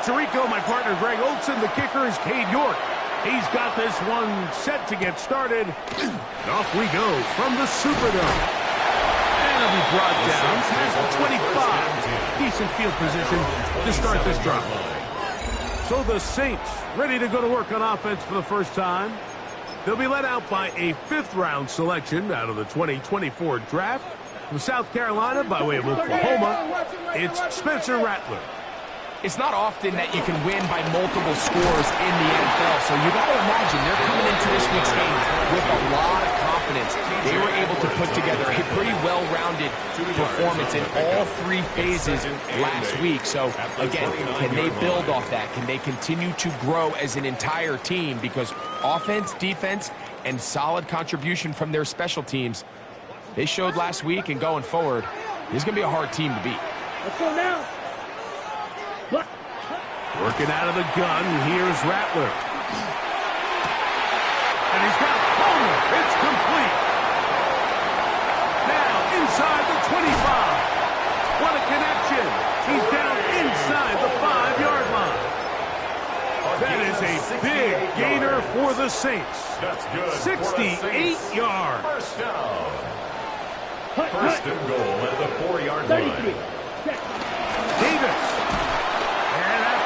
Tirico, my partner Greg Olson. The kicker is Cade York. He's got this one set to get started. And off we go from the Superdome. And it'll be brought down past the 25. Decent field position to start this drive. So the Saints ready to go to work on offense for the first time. They'll be led out by a fifth-round selection out of the 2024 draft. From South Carolina by way of Oklahoma, it's Spencer Rattler. It's not often that you can win by multiple scores in the NFL, so you got to imagine they're coming into this week's game with a lot of confidence. They were able to put together a pretty well-rounded performance in all three phases last week. So, again, can they build off that? Can they continue to grow as an entire team? Because offense, defense, and solid contribution from their special teams, they showed last week, and going forward, this is going to be a hard team to beat. Let's go now. Working out of the gun, here's Rattler. And he's got Palmer. It's complete. Now inside the 25. What a connection. He's down inside the 5-yard line. That is a big gainer for the Saints. 68 yards. First down. First and goal at the 4-yard line. Davis.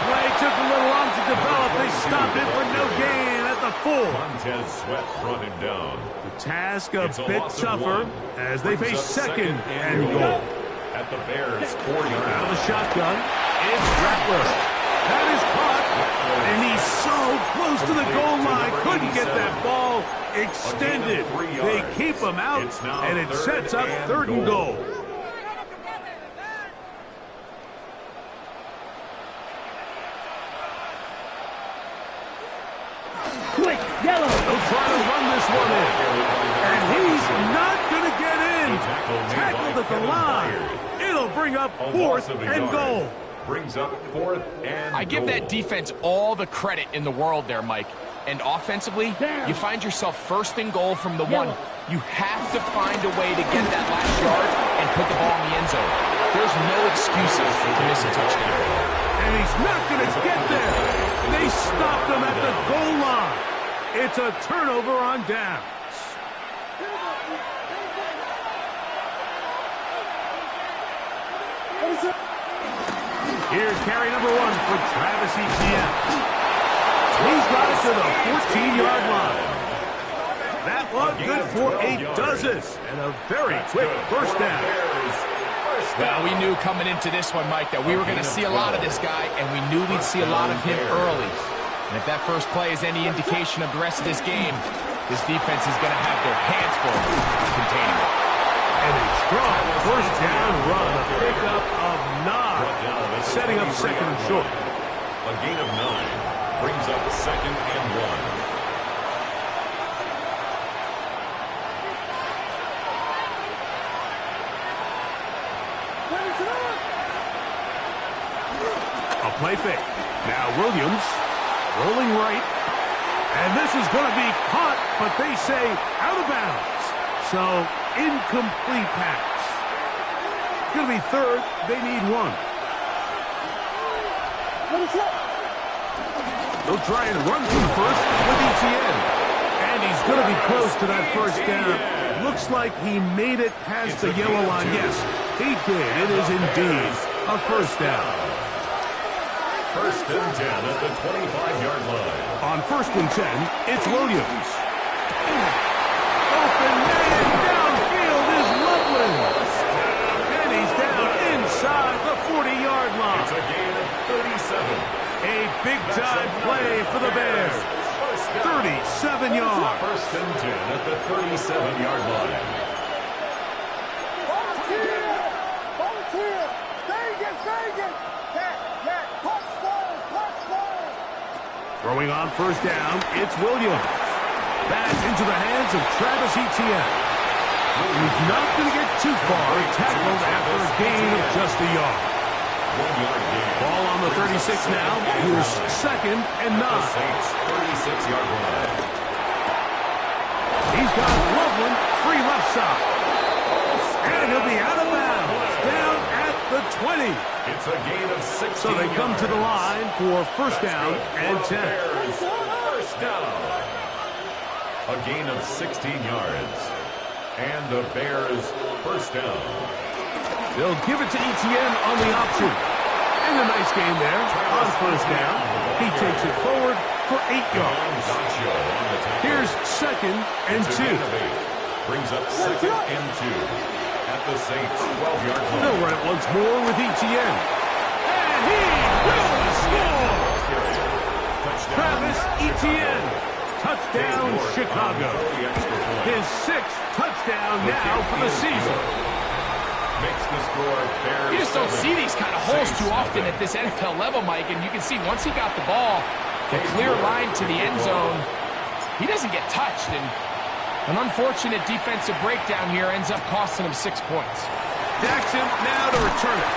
Play took a little long to develop. They stopped it for no gain at the 4. Montez Sweat brought him down. The task a bit tougher as they face second and goal. At the Bears' 4-yard line. Out of the shotgun, it's Rattler. That is caught, and he's so close to the goal line. Couldn't get that ball extended. They keep him out, and it sets up third and goal. Quick, yellow. They'll try to run this one in. And he's not going to get in. Tackled at the line. It'll bring up fourth and goal. Brings up fourth and I give that defense all the credit in the world there, Mike. And offensively, you find yourself first and goal from the 1. You have to find a way to get that last yard and put the ball in the end zone. There's no excuses to miss a touchdown. And he's not going to get there. They stopped him at the goal line. It's a turnover on downs. Here's carry number 1 for Travis Etienne. He's got it to the 14-yard line. That one good for a dozen. And a very quick first down. Well, we knew coming into this one, Mike, that we were going to see a lot of this guy, and we knew we'd see a lot of him early. And if that first play is any indication of the rest of this game, this defense is going to have their hands full containing it. And a strong first down run, a pickup of 9, setting up second and short. A gain of 9 brings up second and 1. A play fake. Now Williams rolling right. And this is going to be caught, but they say out of bounds. So incomplete pass. It's going to be third. They need 1. They'll try and run from first with Etienne. And he's going to be close to that first down. Looks like he made it past the yellow line. Yes, he did. It is indeed a first down. First and 10 at the 25-yard line. On first and 10, it's Williams. Open man downfield is Loveland. And he's down inside the 40-yard line. It's a gain of 37. A big-time play for the Bears. 37 yards. First and 10 at the 37-yard line. Throwing on first down, it's Williams. That's into the hands of Travis Etienne. He's not going to get too far. Tackled after a gain of just a yard. Ball on the 36 now. Here's second and 9. Saints 36-yard line. He's got Loveland free left side. And he'll be out of bounds down at the 20. It's a gain of 16 So they come to the line for first down and 10. Bears, first down. A gain of 16 yards. And the Bears first down. They'll give it to Etienne on the option. And a nice game there on first down. He takes it forward for 8 yards. Here's second and 2. Brings up second and 2 at the Saints' 12-yard line. They'll run it once more with Etienne. And he will score! Travis Etienne. Touchdown, Chicago. His 6th touchdown now for the season. Makes the score Bears. You just don't see these kind of holes too often at this NFL level, Mike, and you can see once he got the ball, the clear line to the end zone, he doesn't get touched, and an unfortunate defensive breakdown here ends up costing him 6 points. Jackson now to return it.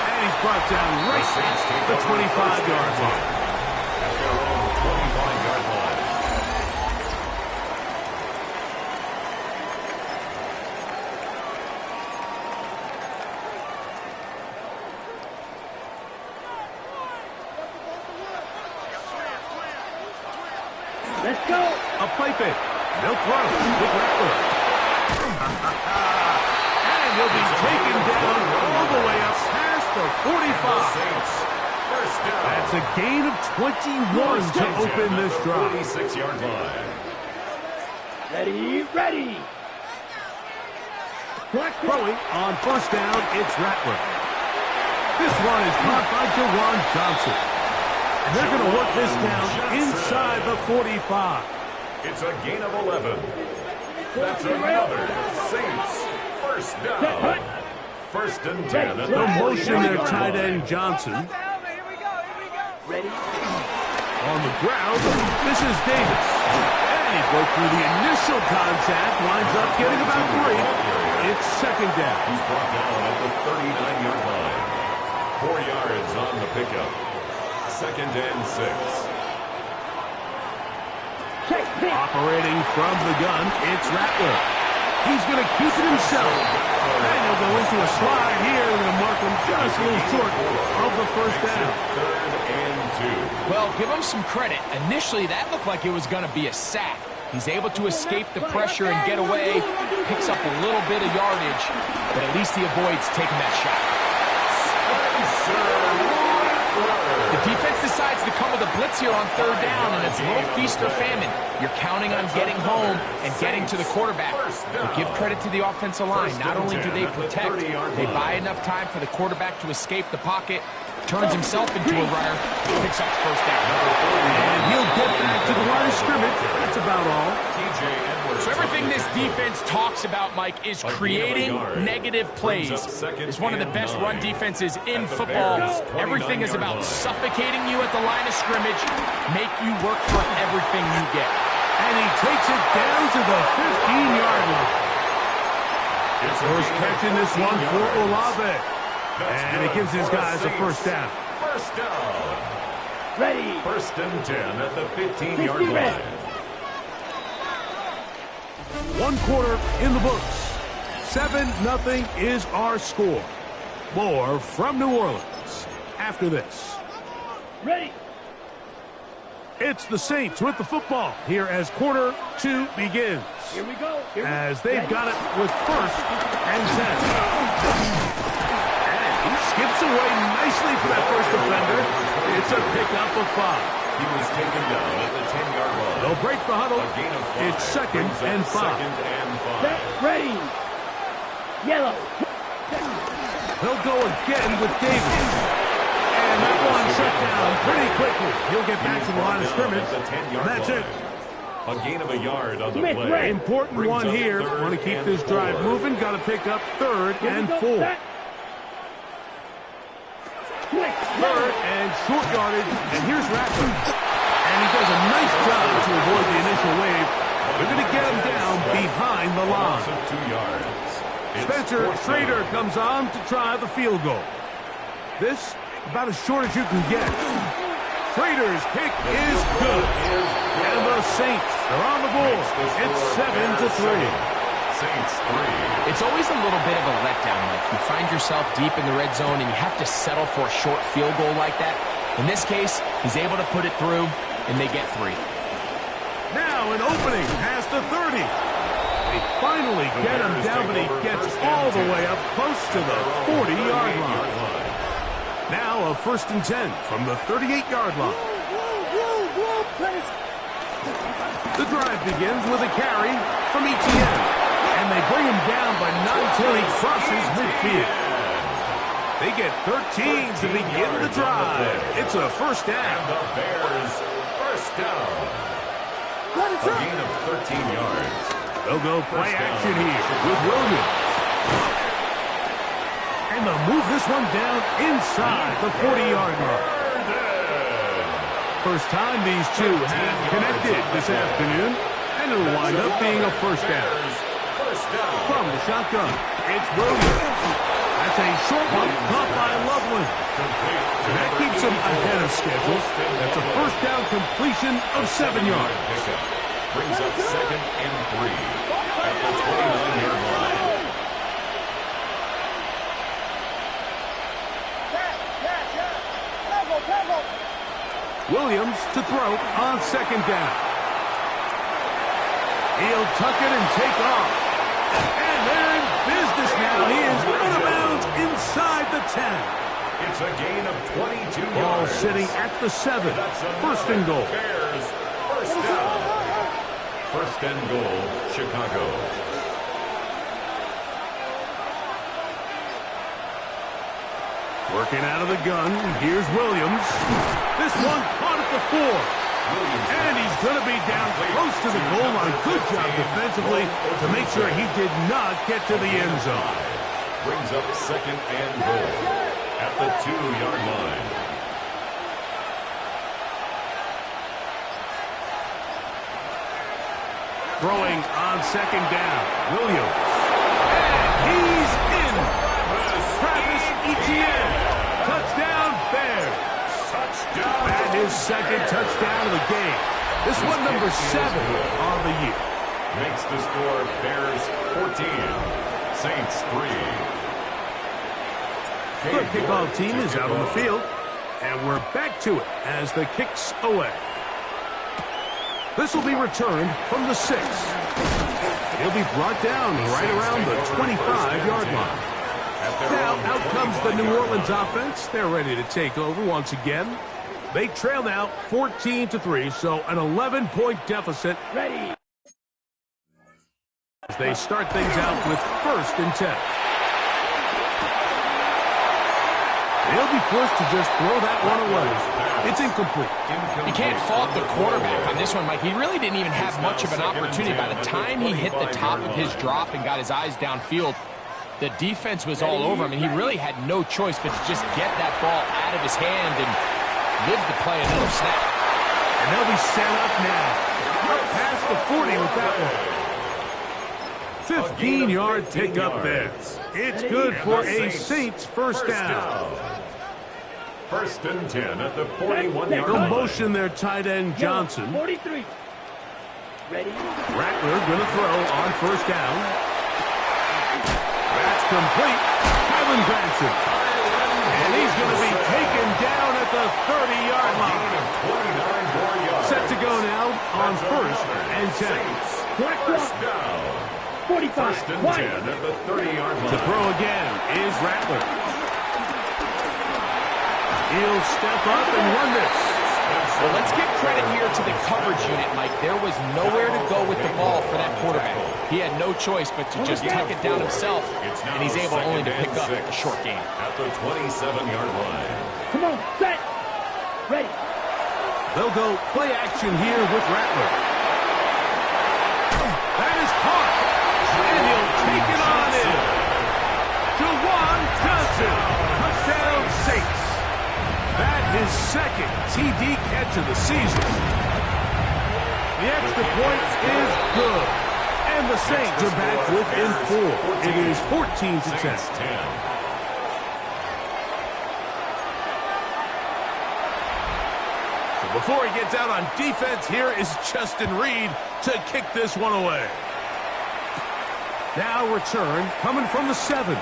And he's brought down right at the 25-yard line. At their own 25-yard line. Let's go. A play fake. They'll throw with Rattler. And he'll be taken down all the way up past the 45. That's a gain of 21 to open this drive. 46-yard line. Ready, ready. Throwing on first down, it's Rattler. This one is caught by Jawan Johnson. And they're going to work this down inside the 45. It's a gain of 11. That's another Saints first down. First and 10. The motion their tight end Johnson. Ready. On the ground, this is Davis. And he broke through the initial contact, winds up getting about 3. It's second down. He's brought down at the 39-yard line. 4 yards on the pickup. Second and 6. Operating from the gun, it's Rattler. He's going to keep it himself. And he'll go into a slide here and mark him just a little short of the first down. Third and 2. Well, give him some credit. Initially, that looked like it was going to be a sack. He's able to escape the pressure and get away. Picks up a little bit of yardage, but at least he avoids taking that shot. The defense decides to come with a blitz here on third down, and it's a little feast or famine. You're counting on getting home and getting to the quarterback. But give credit to the offensive line. Not only do they protect, they buy enough time for the quarterback to escape the pocket, turns himself into a runner, picks up first down. And he'll get back to the line of scrimmage. That's about all. So everything this defense talks about, Mike, is creating negative plays. It's one of the best run defenses in football. Everything is about suffocating you at the line of scrimmage, make you work for everything you get. And he takes it down to the 15-yard line. First catching this one for Olave. And it gives his guys a first down. First down. Ready. First and 10 at the 15-yard line. 1 quarter in the books. 7-0 is our score. More from New Orleans after this. Ready. It's the Saints with the football here as quarter 2 begins. Here we go. As they've got it with first and 10. And he skips away nicely for that first defender. It's a pickup of 5. He was taken down at the 10-yard line. They'll break the huddle. A gain of 5. It's second and 5. Second and 5. Set. Ready. Yellow. He'll go again with Davis. And that one shut down pretty quickly. He'll get back to the line of scrimmage. And that's it. A gain of a yard on the play. Important Brings one up here. third Want to keep and this drive 4. moving. Got to pick up third and 4. Third and short yardage. And here's Rattler. And he does a nice job to avoid the initial wave. They're going to get him down behind the line. 2 yards. Spencer Schrader comes on to try the field goal. This about as short as you can get. Schrader's kick is good. And the Saints are on the board. It's 7-3. Saints 3. It's always a little bit of a letdown. Like you find yourself deep in the red zone and you have to settle for a short field goal like that. In this case, he's able to put it through, and they get 3. Now an opening past the 30. They finally get him down, but he gets all the way up close to the 40-yard line. Now a 1st and 10 from the 38-yard line. The drive begins with a carry from ETN, and they bring him down by 9 till he crosses midfield. They get 13 to begin the drive. It's a 1st down. And the Bears, 1st down. A gain of 13 yards. They'll go play action here with Williams. And they'll move this one down inside the 40-yard line. First time these two have connected this afternoon, and it'll wind up being a 1st down. From the shotgun, it's Williams. That's a short one caught by Loveland. And that keeps him ahead of schedule. That's a 1st down completion of 7 yards. Brings up 2nd and 3 at the 29-yard line. Williams to throw on 2nd down. He'll tuck it and take off. And they're in business now. He is out of bounds inside the 10. It's a gain of 22 yards. Ball sitting at the 7. 1st and goal. Bears, 1st down. 1st and goal, Chicago. Working out of the gun. Here's Williams. This one caught at the 4. And he's going to be down close to the goal line. Good job defensively to make sure he did not get to the end zone. Brings up 2nd and goal at the 2-yard line. Throwing on 2nd down. Williams. And he's in. Travis Etienne. Touchdown, Bears. Touchdown. And his 2nd touchdown of the game. This one number 7 on the year. Makes the score Bears 14, Saints 3. The kickoff team is out on the field. And we're back to it as the kick's away. This will be returned from the 6. He'll be brought down right around the 25-yard line. Now out comes the New Orleans offense. They're ready to take over once again. They trail now 14-3, so an 11-point deficit. Ready. As they start things out with 1st and 10. They'll be forced to just throw that one away. It's incomplete. You can't fault the quarterback on this one, Mike. He really didn't even have much of an opportunity. By the time he hit the top of his drop and got his eyes downfield, the defense was all over him, and he really had no choice but to just get that ball out of his hand and live to play another snap. And they'll be set up now. Up past the 40 with that one. 15-yard pickup there. It's good for a Saints 1st down. 1st and 10 at the 41-yard They'll line. motion their tight end Johnson. 43. Ready. Rattler going to throw on 1st down. That's complete. Kylan Granson. And he's going to be taken down at the 30-yard line. Set to go now on 1st and 10. First down. 45. 1st and 10 at the 30-yard line. To throw again is Rattler. He'll step up and run this. Well, let's give credit here to the coverage unit, Mike. There was nowhere to go with the ball for that quarterback. He had no choice but to just tuck it down himself, and he's able only to pick up a short gain. At the 27-yard line. Come on, set. Ready. They'll go play action here with Rattler. That is caught. And he'll take it on in. Jawan Johnson. Touchdown Saints. That is 2nd TD catch of the season. The extra point is good. And the Saints are back within 4. It is 14-10. Before he gets out on defense, here is Justin Reed to kick this one away. Now return coming from the 7.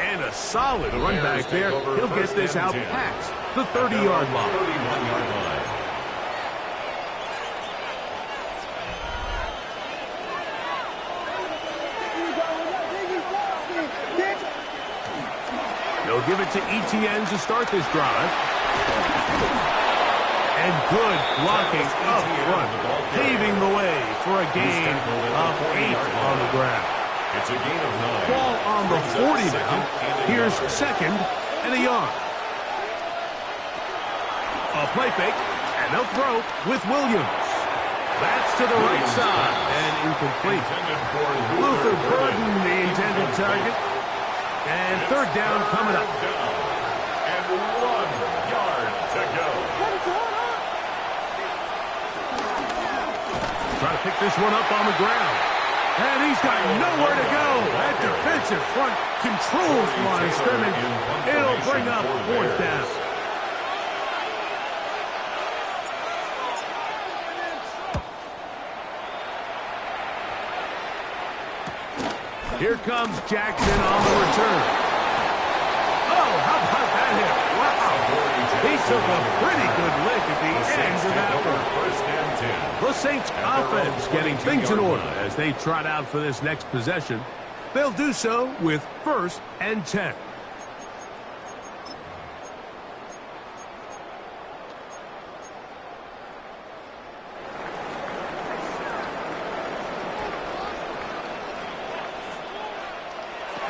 And a solid run back there. He'll get this out past the 30-yard line. 31-yard line. They'll give it to ETN to start this drive. And good blocking up front, paving the way for a gain of 8 on the ground. It's a gain of 9. Ball on the 40 now. Here's 2nd and a yard. A play fake, and they'll throw with Williams. That's to the right side, and incomplete. Luther Burden, the intended target. And 3rd down coming up. And 1 yard to go. Try to pick this one up on the ground. And he's got nowhere to go. That defensive front controls the line of scrimmage. It'll bring up 4th down. Here comes Jackson on the return. Oh, how about that hit? Wow. He took a pretty good lick at the end of that one. 1st and 10. The Saints offense getting things in order as they trot out for this next possession. They'll do so with 1st and 10.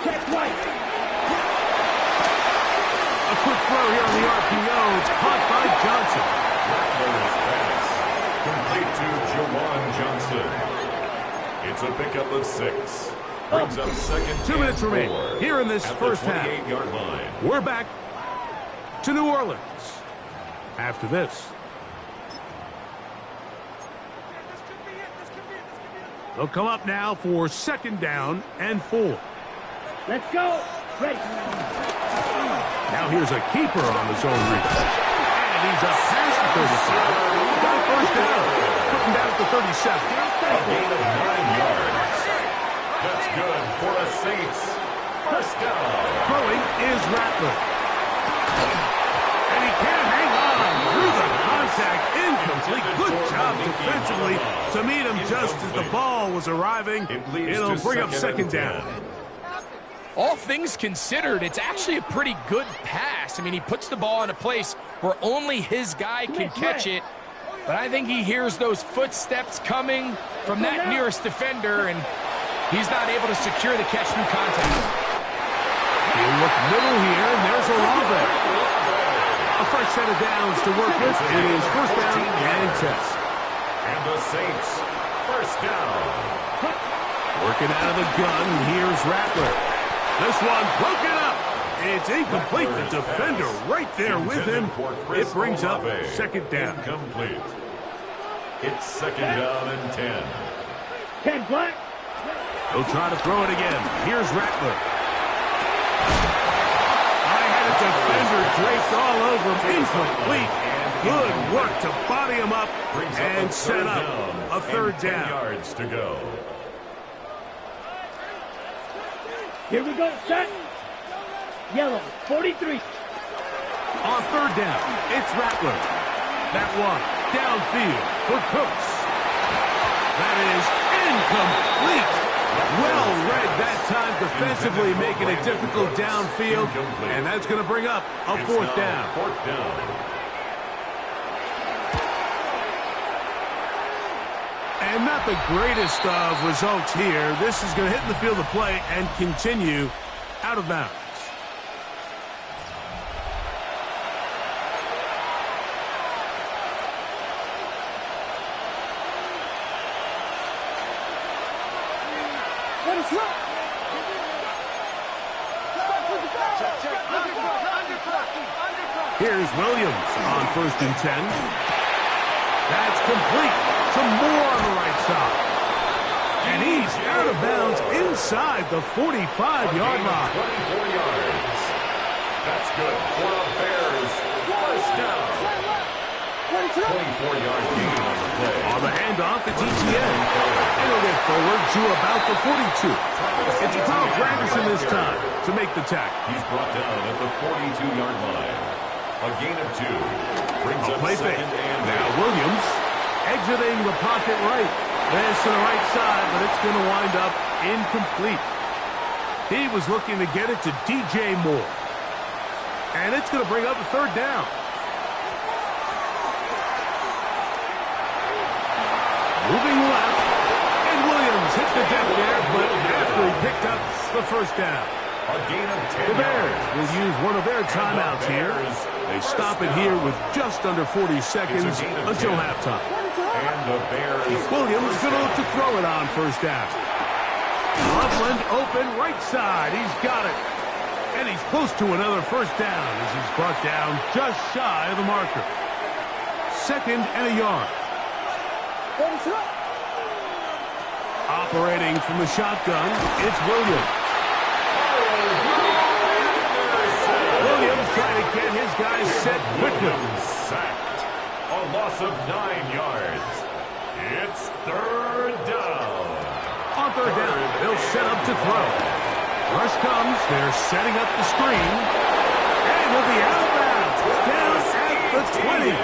Check right. A quick throw here on the RPO. It's caught by Johnson. Bonus pass. Complete to Jawan Johnson. It's a pickup of 6. Brings up 2nd 2 minutes and remain 4 here in this at first the half. 28-yard line. We're back to New Orleans after this. They'll come up now for 2nd down and 4. Let's go. Ready. Now here's a keeper on the zone read. And he's up past the 35. Got a 1st down. Putting down at the 37. A gain of 9 yards. That's good for a Saints 1st down. Throwing is Rattler. And he can't hang on through the contact. Incomplete. Good job defensively to meet him just as the ball was arriving. It'll bring up 2nd down. All things considered, it's actually a pretty good pass. I mean, he puts the ball in a place where only his guy can catch it. But I think he hears those footsteps coming from that nearest defender, and he's not able to secure the catch through contact. He'll look middle here, and there's Olave. A fresh set of downs to work with. It is 1st down and 10. And the Saints 1st down. Working out of the gun, here's Rattler. This one broken up. It's incomplete. The defender right there with him. It brings up 2nd down. Incomplete. It's 2nd down and 10. 10 black. He'll try to throw it again. Here's Rattler. I had a defender draped all over him. Incomplete. Good work to body him up and set up a 3rd down. 10 yards to go. Here we go. Set. Yellow. 43. On 3rd down, it's Rattler. That one downfield for Cooks. That is incomplete. Well read that time defensively, making it difficult downfield. And that's going to bring up a 4th down. 4th down. And not the greatest of results here. This is going to hit in the field of play and continue out of bounds. Let us look. Here's Williams on 1st and 10. That's complete to Moore on the right side. And he's out of bounds inside the 45-yard line. 24 yards. That's good for a Bears 1st down. 24 yards gain on the play. On the handoff, it's ETN. Channeled it forward to about the 42. It's Kyle Granderson this time to make the tackle. He's brought down at the 42-yard line. A gain of 2. Brings up Play fake. second and Now Williams exiting the pocket right. This to the right side, but it's going to wind up incomplete. He was looking to get it to DJ Moore. And it's going to bring up a third down. Moving left, and Williams hit the deck there, but after he picked up the first down. a gain of 10 The Bears yards. will use one of their timeouts here. They stop it here with just under 40 seconds until halftime. And the Bears. Williams going to look to throw it on first down. Loveland open right side. He's got it. And he's close to another first down as he's brought down just shy of the marker. 2nd and a yard. Operating from the shotgun, it's Williams. Williams trying to get his guys set quickly. Sacked. A loss of 9 yards. It's 3rd down. On 3rd down, they'll set up to throw. Rush comes, they're setting up the screen. And he'll be out of bounds. Down at the 20.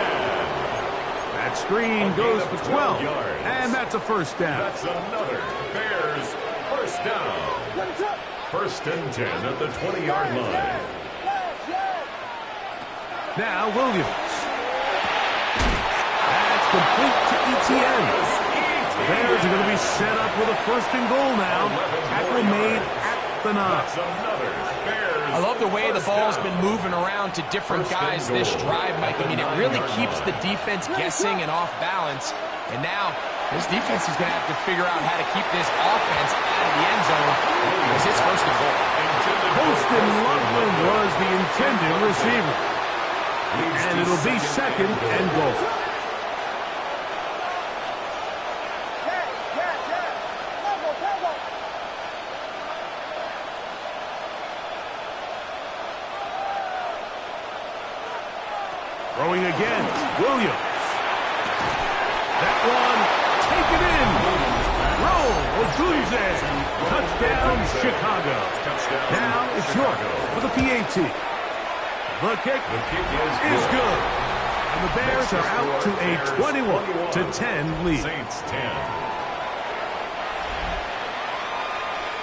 That screen goes for 12. And that's a first down. That's another Bears first down. 1st and 10 at the 20-yard line. Now Williams. That's complete to ETN. The Bears are going to be set up with a 1st and goal now. Tackle made at the 9. That's another Bears. I love the way the ball's been moving around to different guys this drive, Mike. I mean, it really keeps the defense guessing and off balance. And now this defense is going to have to figure out how to keep this offense out of the end zone as it's 1st and goal. Poston Loveland was the intended receiver. And it'll be 2nd and goal. Throwing again, Williams. That one, taken in. Roll, Odunze. Touchdown, Chicago. Now it's York for the PAT. The kick is good. And the Bears are out to a 21-10 lead. Saints 10.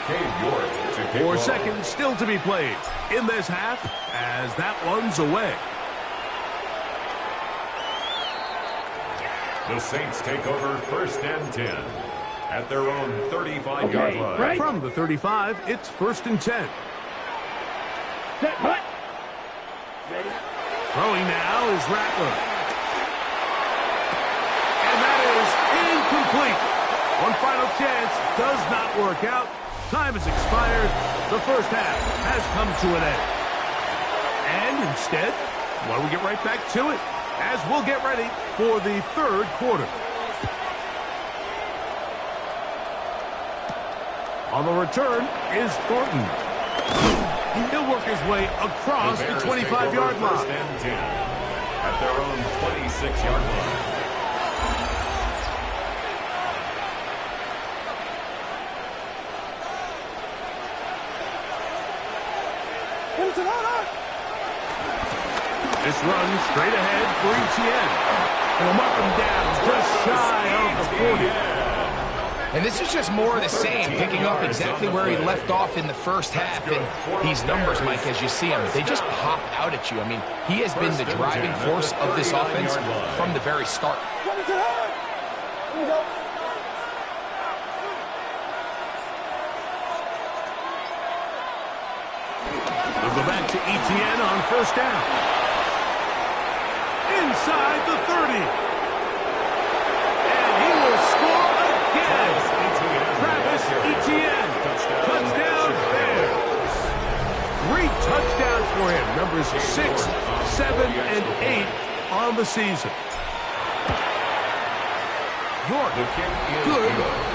Cade York to kick 4 off. seconds still to be played in this half as that one's away. The Saints take over 1st and 10 at their own 35-yard line. right. From the 35, it's 1st and 10. Set, hut. Ready? Throwing now is Rattler. And that is incomplete. One final chance does not work out. Time has expired. The first half has come to an end. And instead, well, we get right back to it as we'll get ready for the 3rd quarter. On the return is Thornton. He'll work his way across the Bears 25-yard take over line. 1st and 10 at their own 26-yard line. This run straight ahead for ETN. And he'll mark him down just shy of the 40. And this is just more of the same, picking up exactly where he left off in the first half. And these numbers, Mike, as you see them, they just pop out at you. I mean, he has been the driving force of this offense from the very start. They'll go back to ETN on 1st down. Inside the 30. And he will score again. Travis Etienne. Touchdown Bears. 3 touchdowns for him. Numbers 6, 7, and 8 on the season. York good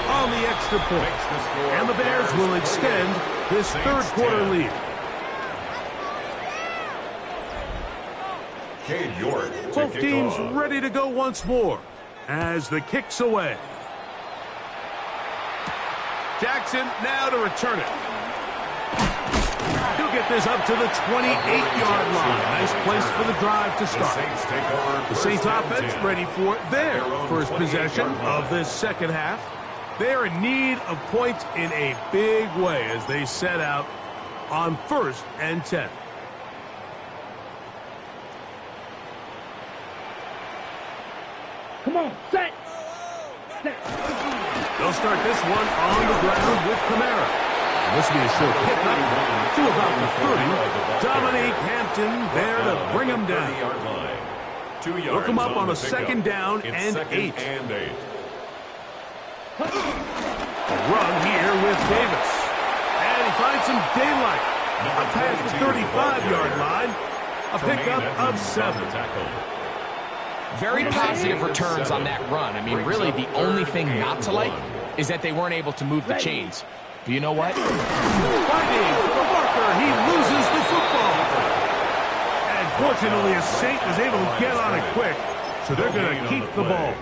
on the extra point. And the Bears will extend this 3rd quarter lead. Cade York to Both kick teams off. ready to go once more as the kick's away. Jackson now to return it. He'll get this up to the 28-yard line. Nice place for the drive to start. The Saints offense ready for their first possession of this second half. They're in need of points in a big way as they set out on 1st and 10. Come on, set. They'll start this one on the ground with Kamara. This will be a short pickup to about the 30. Dominique Hampton there to bring him down. Look him up on a second down and 8. A run here with Davis. And he finds some daylight. A pass the 35-yard line. A pickup of 7. Very positive returns on that run. I mean, really, the only thing not to like is that they weren't able to move the chains. But you know what? Fighting for the marker. He loses the football. And fortunately, a Saint was able to get on it quick. So they're going to keep the ball.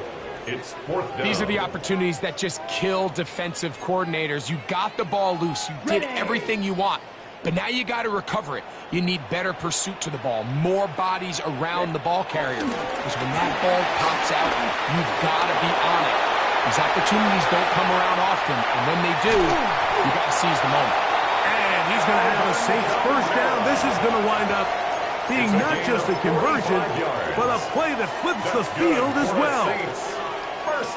It's 4th down. These are the opportunities that just kill defensive coordinators. You got the ball loose. You did everything you want. But now you got to recover it. You need better pursuit to the ball, more bodies around the ball carrier. Because when that ball pops out, you've got to be on it. These opportunities don't come around often, and when they do, you got to seize the moment. And he's going to have a Saints first down. This is going to wind up being not just a conversion, but a play that flips the field as well.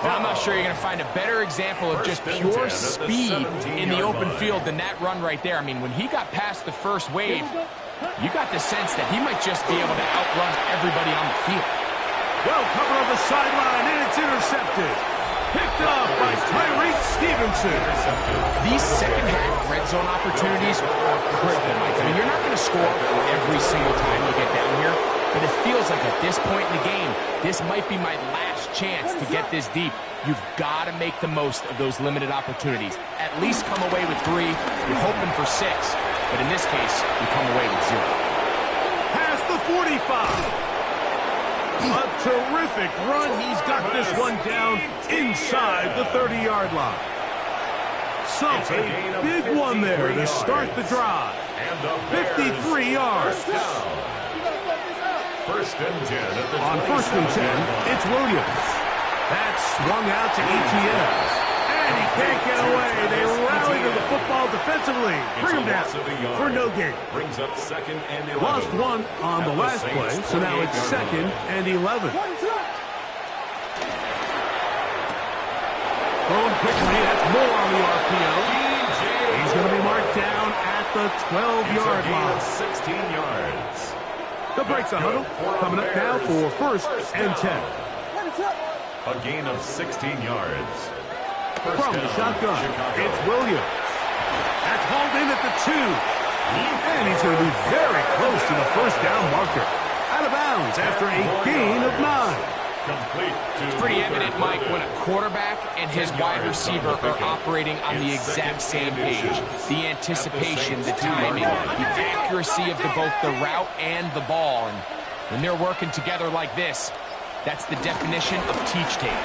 Well, I'm not sure you're going to find a better example of just pure speed in the open field than that run right there. I mean, when he got past the first wave, you got the sense that he might just be able to outrun everybody on the field. Well covered on the sideline, and it's intercepted. Picked off by Tyreek Stevenson. These second-half red zone opportunities are critical, Mike. I mean, you're not going to score every single time you get down here, but it feels like at this point in the game, this might be my last chance to get this deep. You've got to make the most of those limited opportunities. At least come away with 3. You're hoping for 6, but in this case, you come away with 0. Past the 45. A terrific run. He's got this one down inside the 30-yard line. So a big one there to start the drive. 53 yards. First and 10 at the On 1st and 10, it's Williams. That's swung out to ETN. And he can't get away. They rally to the football defensively. Bring him down for no gain. Brings up 2nd and 11. Lost 1 on the last play, so now it's 2nd and 11. Thrown quickly, that's more on the RPO. He's going to be marked down at the 12-yard line. 16 yards. The breaks a huddle. Coming up now for 1st and 10. A gain of 16 yards. From the shotgun, it's Williams. That's hauled in at the 2. And he's going to be very close to the first down marker. Out of bounds after a gain of 9. It's pretty evident, Mike, when a quarterback and his wide receiver are operating on the exact same page. The anticipation, the timing, the accuracy of both the route and the ball. And when they're working together like this, that's the definition of teach tape.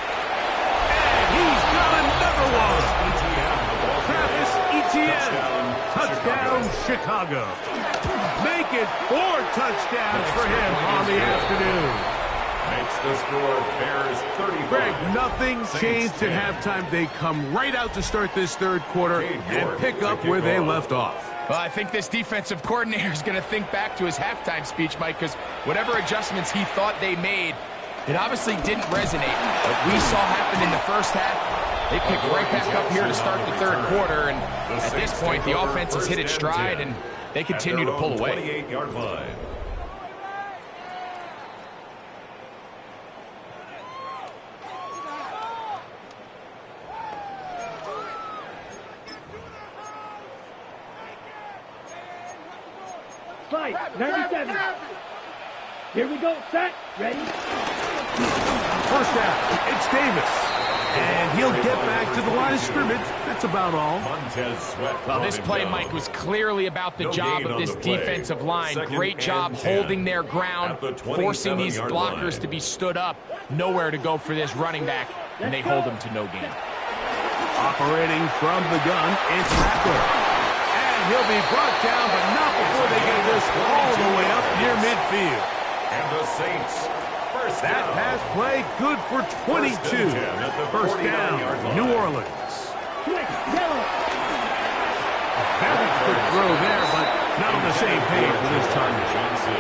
And he's got another one. Travis Etienne. Touchdown, Chicago. Make it 4 touchdowns for him on the afternoon. Makes the score Bears 35. Greg, nothing changed at halftime. They come right out to start this third quarter and pick up where they left off. Well, I think this defensive coordinator is going to think back to his halftime speech, Mike, because whatever adjustments he thought they made, it obviously didn't resonate. What we saw happen in the first half, they picked right back up here to start the third quarter, and at this point, the offense has hit its stride, and they continue to pull away. 28-yard line. Slide, 97. Here we go, set, ready. First down, it's Davis. And he'll get back to the line of scrimmage. That's about all. Well, this play, Mike, was clearly about the job of this defensive line. Great job holding their ground, forcing these blockers to be stood up. Nowhere to go for this running back, and they hold him to no gain. Operating from the gun, it's Rattler. And he'll be brought down, but not before they get this all the way up near midfield. And the Saints, first That down. pass play, good for 22. First down, New Orleans. Quick, yellow. Very quick throw there, but not on the same page with this target.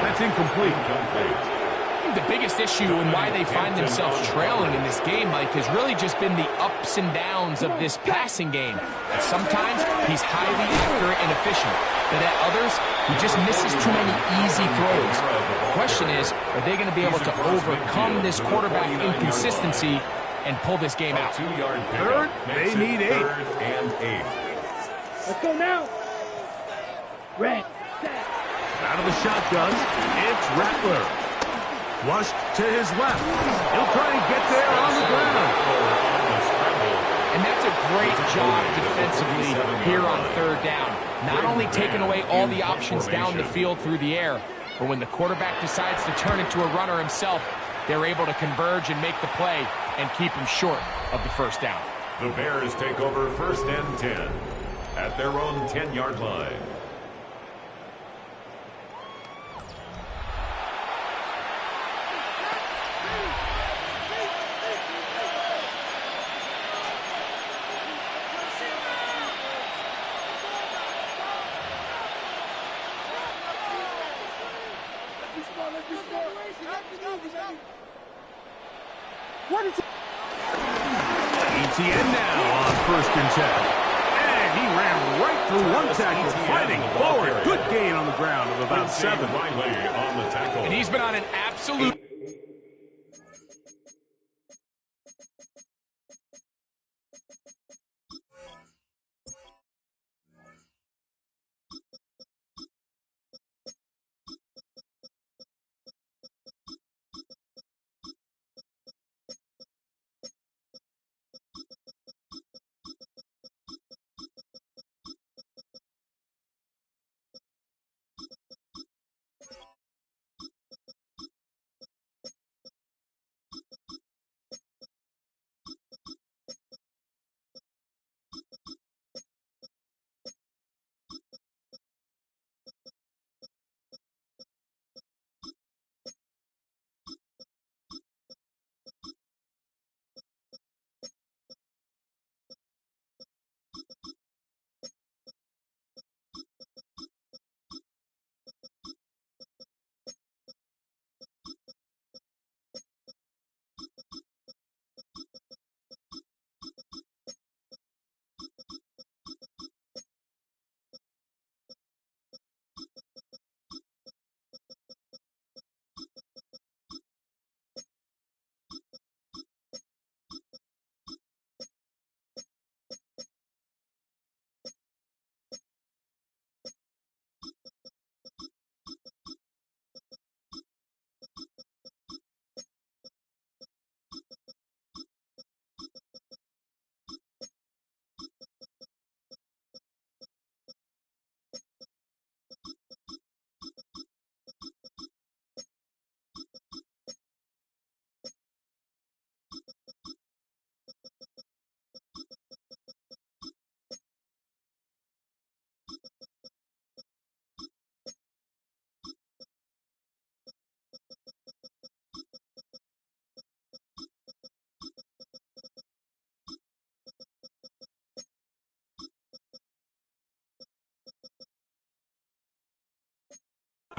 That's incomplete. I think the biggest issue and why they find themselves trailing in this game, Mike, has really just been the ups and downs of this passing game. And sometimes he's highly accurate and efficient, but at others, he just misses too many easy throws. The question is, are they going to be able to overcome this quarterback inconsistency and pull this game out? Third, they need 8. Third and 8. Let's go now. Red, set. Out of the shotgun, it's Rattler. Flushed to his left. He'll try and get there on the ground. And that's a great job defensively here on third down. Not only taking away all the options down the field through the air, but when the quarterback decides to turn into a runner himself, they're able to converge and make the play and keep him short of the first down. The Bears take over first and 10 at their own 10-yard line. What is it? ETN now on first and 10. And he ran right through one tackle, fighting forward. Good gain on the ground of about 7. Riley on the tackle. And he's been on an absolute...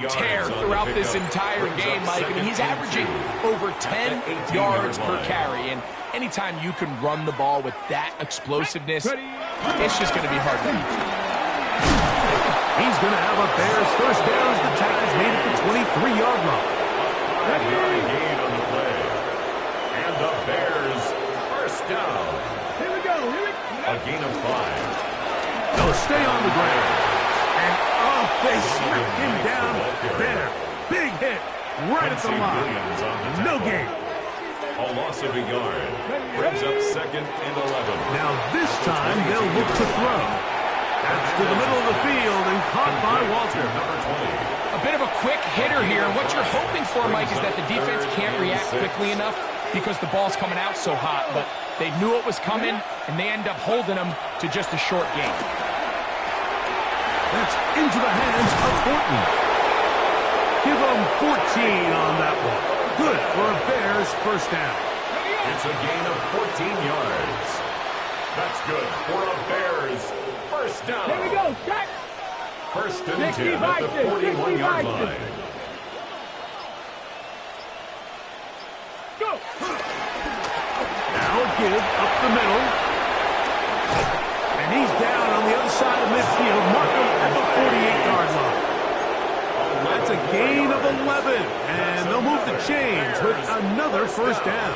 tear throughout this entire game, Mike. I mean, he's averaging over 10 yards per carry, and anytime you can run the ball with that explosiveness, it's just going to be hard to beat. He's going to have a Bears first down as the Tide made it the 23-yard line. Gain on the play. And the Bears first down. Here we go. Here we go. A gain of 5. They'll stay on the ground. And they smacked him down there. Big hit right at the line. No gain. A loss of a yard. Brings up second and 11. Now this time they'll look to throw. That's to the middle of the field and caught by Walter. Number 20. A bit of a quick hitter here. And what you're hoping for, Mike, is that the defense can't react quickly enough because the ball's coming out so hot. But They knew it was coming, and they end up holding them to just a short game. That's into the hands of Thornton. Give them 14 on that one. Good for a Bears first down. It's a gain of 14 yards. That's good for a Bears first down. Here we go, Jack. First and 10 at the 41-yard line. Go. Now a give up the middle. And he's down on the other side of midfield. Mark him at the 48-yard line. That's a gain of 11. And they'll move the chains with another first down.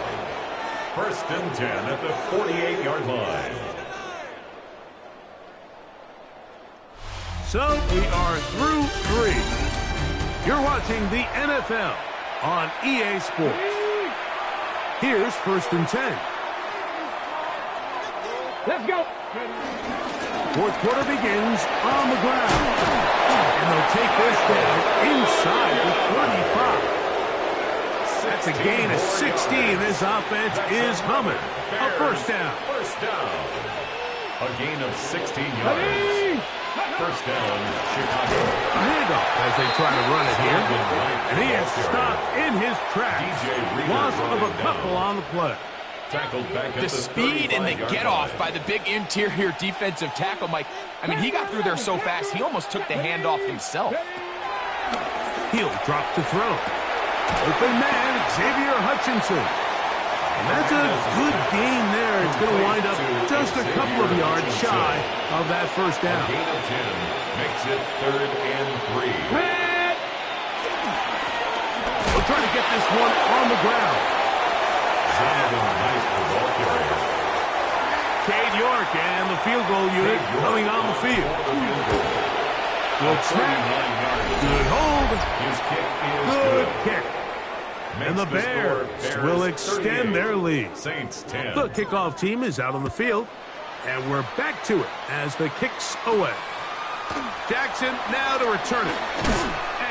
First and 10 at the 48-yard line. So we are through 3. You're watching the NFL on EA Sports. Here's first and 10. Let's go. Fourth quarter begins on the ground. And they'll take this down inside the 35. That's a gain of 16. This offense is humming. A first down. First down. A gain of 16 yards. First down, Chicago. A handoff as they try to run it here. And he is stopped in his tracks. Loss of a couple on the play. Tackled back at The speed and the get-off by the big interior defensive tackle, Mike. I mean, he got through there so fast, he almost took the handoff himself. He'll drop to throw. Open man, Xavier Hutchinson. And that's a good gain there. It's going to wind up just a couple of yards shy of that first down. A gain of 10 makes it 3rd and 3. We'll try to get this one on the ground. Zonovan Knight, the ball carrier. Cade York and the field goal unit coming on the field. Good snap. Good hold. His kick is Good good. kick. And the Bears will extend their lead. Saints 10. The kickoff team is out on the field, and we're back to it as the kick's away. Jackson now to return it.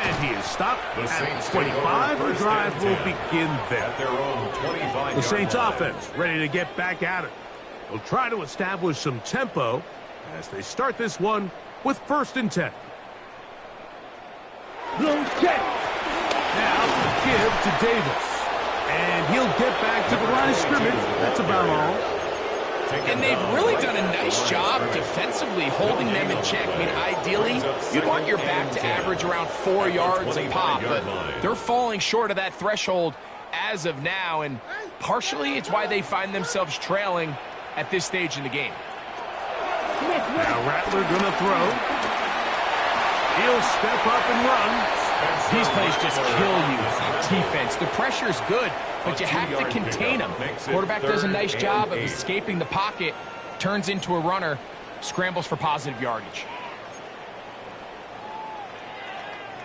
And he is stopped at 25. The drive will begin there. At their own 25. The Saints offense ready to get back at it. They'll try to establish some tempo as they start this one with first and 10. Blow check. Now the give to Davis. And he'll get back to the line of scrimmage. That's about all. And they've really done a nice job defensively holding them in check. I mean, ideally, you'd want your back to average around 4 yards a pop, but they're falling short of that threshold as of now, and partially it's why they find themselves trailing at this stage in the game. Now Rattler gonna throw. He'll step up and run. These plays just kill you on defense. The pressure is good, but you have to contain them. Quarterback does a nice job of escaping the pocket, turns into a runner, scrambles for positive yardage.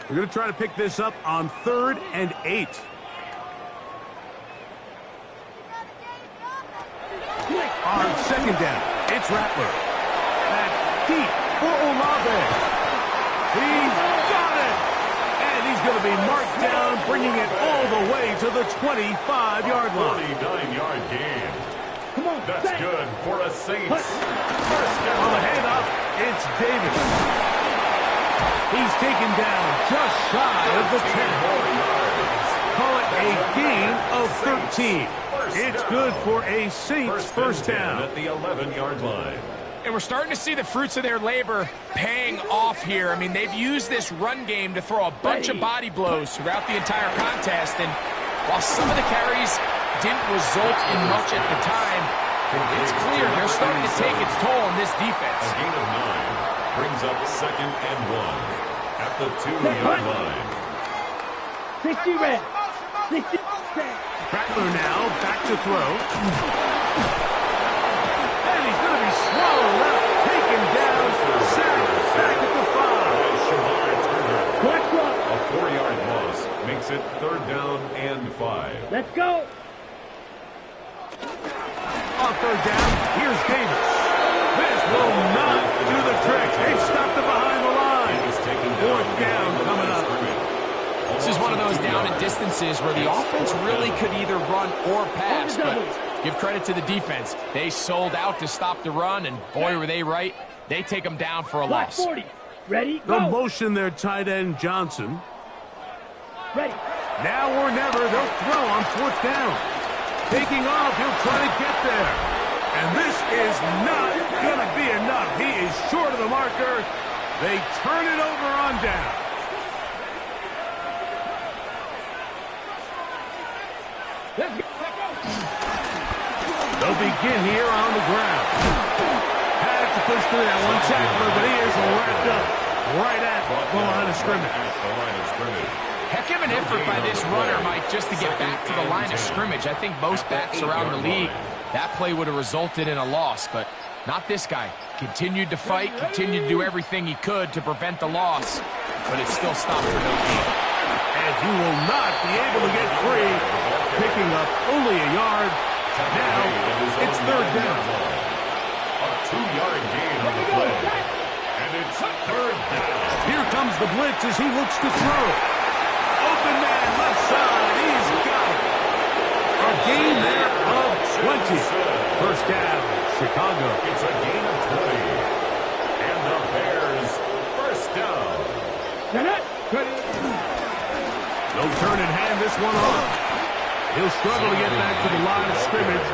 We're going to try to pick this up on 3rd and 8. On second down, it's Rattler. Back deep for Olave. He's got it. And he's going to be marked down, bringing it all the way to the 25-yard line. 49-yard gain. Come on, That's Saints. good for a Saints. First down. On the handoff, it's Davis. He's taken down just shy of the 10. Call it a gain of 13. It's good for a Saints first down. At the 11-yard line. And we're starting to see the fruits of their labor paying off here. I mean, they've used this run game to throw a bunch of body blows throughout the entire contest. And while some of the carries didn't result in much at the time, it's clear they're starting to take its toll on this defense. A gain of 9 brings up 2nd and 1 at the 2-yard line. 60 red. 60 red. Rattler now back to throw. And he's going to be swallowed up, taken down, sacked back at the 5. Watch out. A 4-yard loss makes it 3rd down and 5. Let's go. On 3rd down, here's Davis. This will not do the trick. They've stopped it behind the line. 4th down coming up. This is one of those down and distances where the offense really could either run or pass, but Give credit to the defense. They sold out to stop the run, and boy, were they right. They take them down for a Black loss. 40. Ready, The go. motion their tight end Johnson. Ready. Now or never, they'll throw on 4th down. Taking off, he'll try to get there. And this is not going to be enough. He is short of the marker. They turn it over on down. Let's go. They'll begin here on the ground. Had to push through that one tackler, but he is wrapped up right at the line of scrimmage. Heck of an effort by this runner, Mike, just to get back to the line of scrimmage. I think most backs around the league, that play would have resulted in a loss, but not this guy. Continued to fight, continued to do everything he could to prevent the loss, but it still stopped for no gain. And he will not be able to get free, picking up only a yard. Now it's 3rd down. A 2-yard gain on the play. And it's 3rd down. Here comes the blitz as he looks to throw. Open man, left side, he's got it. A gain there of 20. 1st down, Chicago. It's a gain of 20. And the Bears, 1st down. No turn in hand this one on. He'll struggle to get back to the line of scrimmage.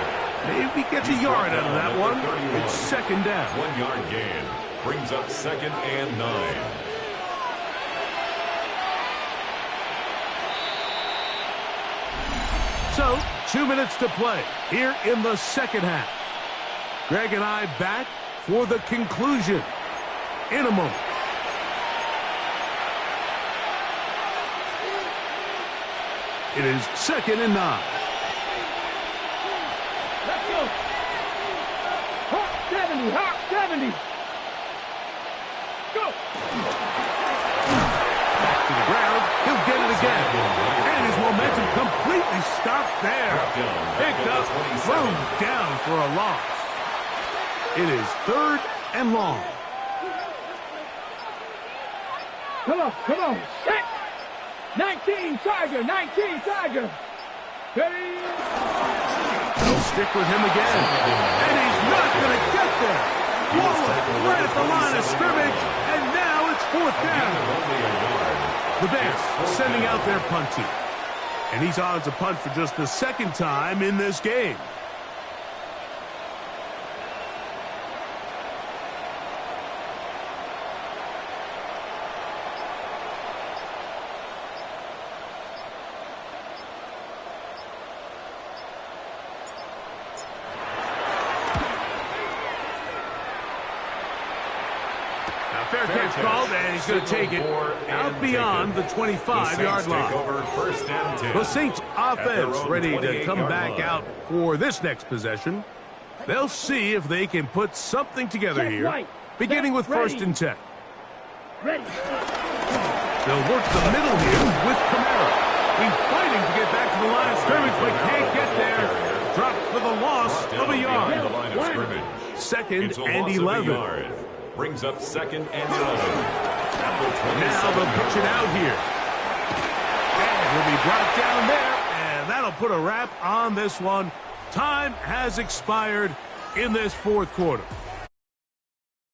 Maybe gets a yard out of that one. It's 2nd down. 1-yard gain. Brings up 2nd and 9. So, 2 minutes to play here in the 2nd half. Greg and I back for the conclusion in a moment. It is 2nd and 9. Let's go. Hawk 70. Hawk 70. Go. Back to the ground. He'll get it again. And his momentum completely stopped there. Picked up, thrown down for a loss. It is 3rd and long. Come on, come on. Set. 19 Tiger, 19 Tiger. Hey. They'll stick with him again. And he's not going to get there. Waller right at the line of scrimmage. And now it's 4th down. The Bears sending out their punt team. And he's on to punt for just the 2nd time in this game. Fair catch called, and he's going to take it out beyond the 25-yard line. The Saints offense ready to come back out for this next possession. They'll see if they can put something together here, beginning with 1st and 10. Ready. They'll work the middle here with Kamara. He's fighting to get back to the line of scrimmage, but can't get there. Dropped for the loss of a yard. 2nd and 11. Brings up 2nd and 11. Now they'll pitch it out here. And he'll be brought down there, and that'll put a wrap on this one. Time has expired in this 4th quarter.